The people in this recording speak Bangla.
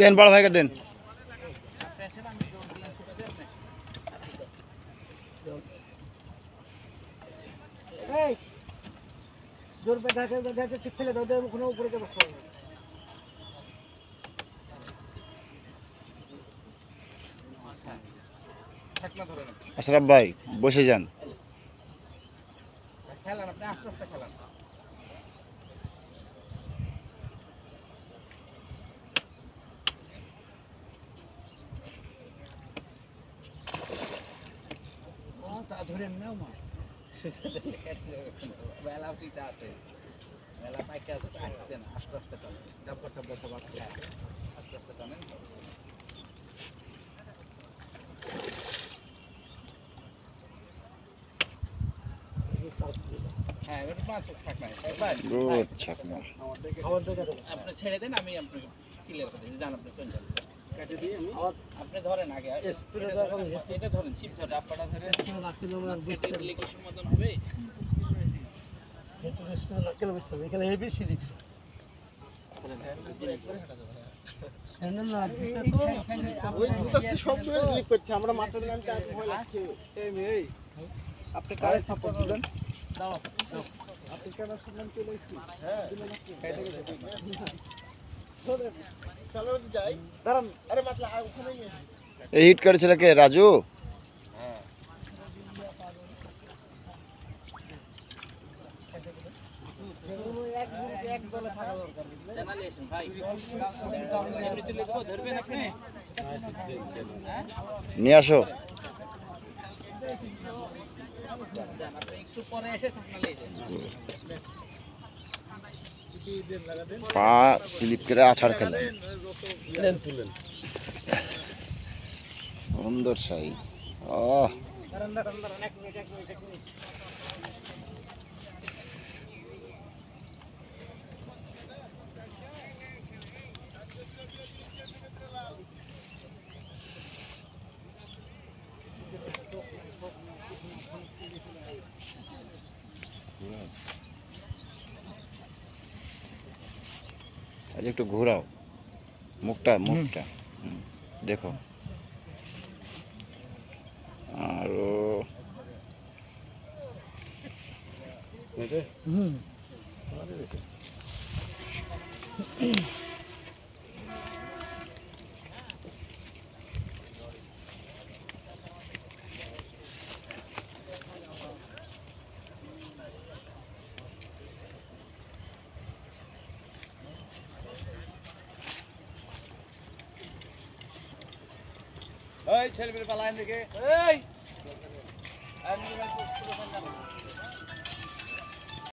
দেন বড় ভাইকে দেন। জোর पे ढाके चिप फैले दो কোনো উপরে কে বসতে হবে। আশরাফ ভাই বসে যান। খেলান আপনি আস্তে আস্তে খেলান। তা ধরেন নাও মা বেলা পিতা আছে বেলা পাইকে আছে আসছে না আস্তে আস্তে টানেন ডাব্বা টাব্বা সব আস্তে আস্তে টানেন হ্যাঁ এবার পাঁচ থাক না একবার গুড ছাকমা। আপনি ছেড়ে দেন আমি আপনাকে ক্লিয়ার করে দিই জান আপনি চলে যান কেটে দিয়ে আমি আপনি ধরেন আগে স্প্রে এটা ধরেন চিপ ধরে ডাব্বাটা ধরে স্প্রে রাখতে দেব আর বুঝতে দিলে কি সমাধান হবে এটা স্প্রে রাখলে বুঝতে হবে এখানে হেভি সিলি স্যান্ডেল না ওই জুতা সব ধরে স্লিপ করছে আমরা মাত্র নামতে আজ ভয় লাগছে এই আপনি কারে সাপোর্ট দিবেন দাও আপনি কেন শুনলেন চলে এসেছি হ্যাঁ কেটে গেছে চলো চলো যাই দাঁড়ান আরে মাতলা ওখানেই নিয়ে এই হিট করেছিল কে রাজু? হ্যাঁ এক দলে থাকা দরকার জানালেন ভাই এমনি তুলে দেব ধরবেন আপনি নিয়ে আসো। একটু পরে এসে পা স্লিপ করে আছাড় খেলেন। সুন্দর সাইজ। আজ একটু ঘোরাও মুখটা মুখটা দেখো আরো এই ছেলেমেয়ে পালায় থেকে এই